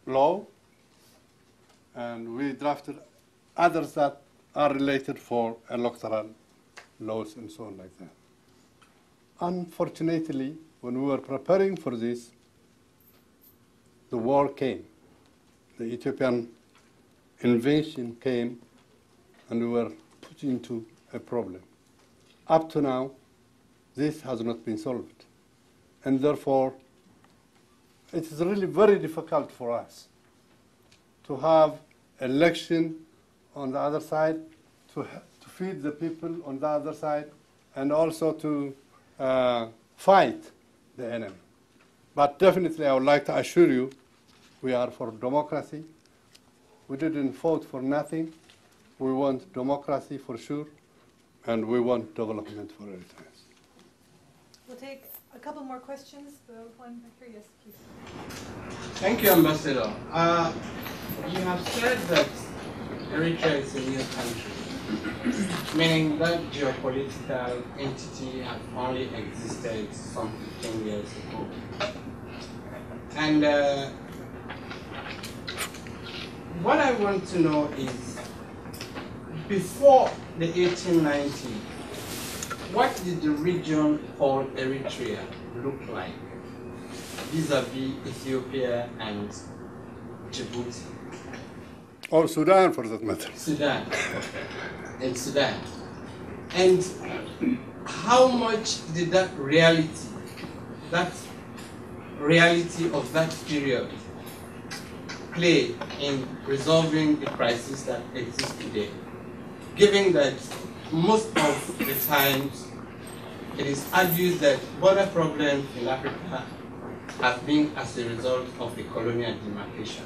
law, and we drafted others that are related for electoral laws and so on like that. Unfortunately, when we were preparing for this, the war came. The Ethiopian invasion came, and we were put into a problem. Up to now, this has not been solved. And therefore, it is really very difficult for us to have election on the other side, to feed the people on the other side, and also to fight the enemy. But definitely, I would like to assure you, we are for democracy. We didn't vote for nothing. We want democracy for sure, and we want development for Eritrea. We'll take a couple more questions. The one back here, yes, please. Thank you, Ambassador. You have said that Eritrea is a new country, meaning that geopolitical entity had only existed some 15 years ago. And what I want to know is, before the 1890s, what did the region called Eritrea look like vis-a-vis Ethiopia and Djibouti? Or Sudan, for that matter. Sudan. And Sudan. And how much did that reality of that period play in resolving the crisis that exists today? Given that most of the times it is argued that border problems in Africa have been as a result of the colonial demarcation.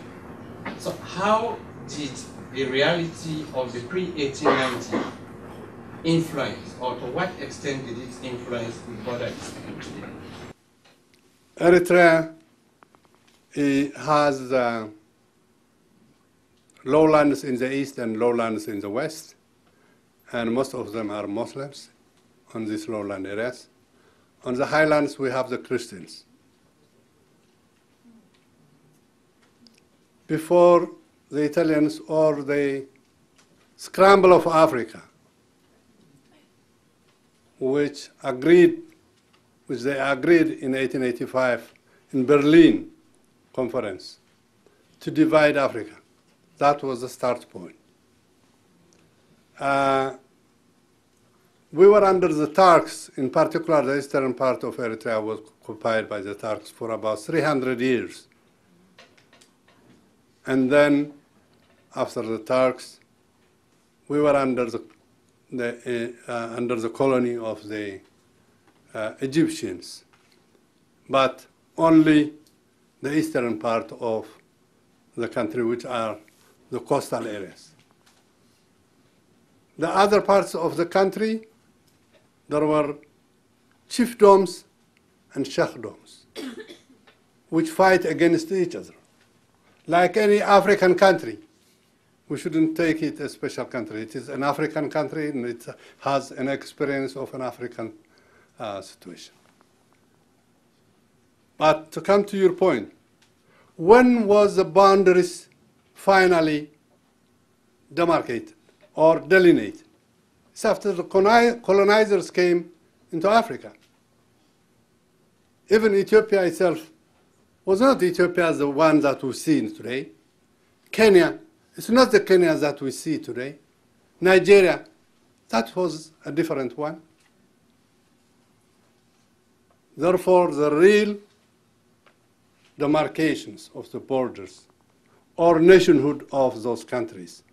So how did the reality of the pre-1890 influence, or to what extent did it influence the border dispute today? Eritrea has lowlands in the east and lowlands in the west, and most of them are Muslims on these lowland areas. On the highlands, we have the Christians. Before the Italians or the scramble of Africa, which they agreed in 1885 in Berlin conference to divide Africa. That was the start point. We were under the Turks, in particular the eastern part of Eritrea was occupied by the Turks for about 300 years. And then, after the Turks, we were under the colony of the Egyptians, but only the eastern part of the country, which are the coastal areas. The other parts of the country, there were chiefdoms and sheikdoms, which fight against each other. Like any African country, we shouldn't take it a special country. It is an African country, and it has an experience of an African situation. But to come to your point, when was the boundaries finally demarcated or delineated? It's after the colonizers came into Africa. Even Ethiopia itself was not Ethiopia as the one that we see today. Kenya, it's not the Kenya that we see today. Nigeria, that was a different one. Therefore, the real demarcations of the borders or nationhood of those countries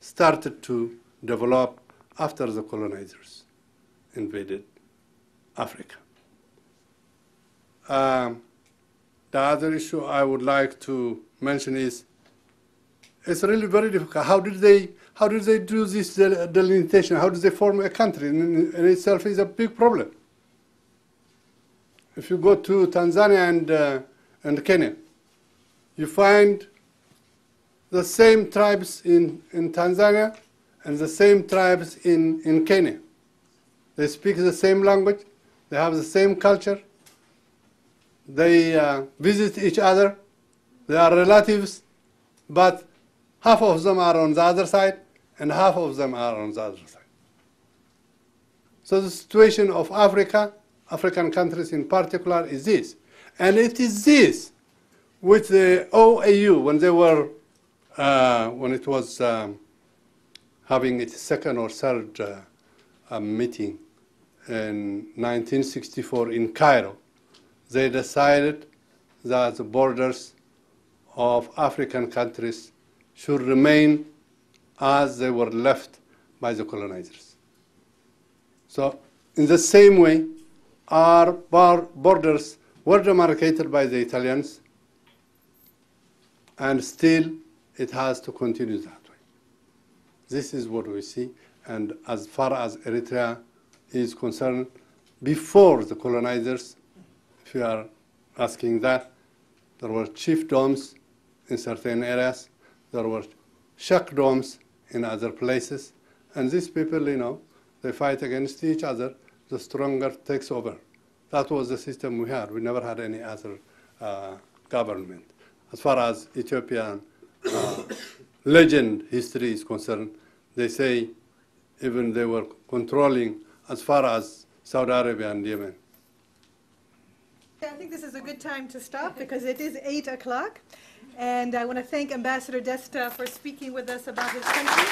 started to develop after the colonizers invaded Africa. The other issue I would like to mention is it's really very difficult. How did they do this delimitation? How did they form a country? In itself is a big problem. If you go to Tanzania and Kenya, you find the same tribes in Tanzania and the same tribes in Kenya. They speak the same language. They have the same culture. They visit each other. They are relatives, but half of them are on the other side, and half of them are on the other side. So the situation of Africa, African countries in particular, is this. And it is this with the OAU, when they were, when it was having its second or third meeting in 1964 in Cairo, they decided that the borders of African countries should remain as they were left by the colonizers. So in the same way, our borders were demarcated by the Italians, and still it has to continue that way. This is what we see, and as far as Eritrea is concerned, before the colonizers, if you are asking that, there were chiefdoms in certain areas, there were sheikdoms in other places, and these people, you know, they fight against each other, the stronger takes over. That was the system we had. We never had any other government. As far as Ethiopian legend history is concerned, they say even they were controlling as far as Saudi Arabia and Yemen. I think this is a good time to stop because it is 8 o'clock. And I want to thank Ambassador Desta for speaking with us about his country.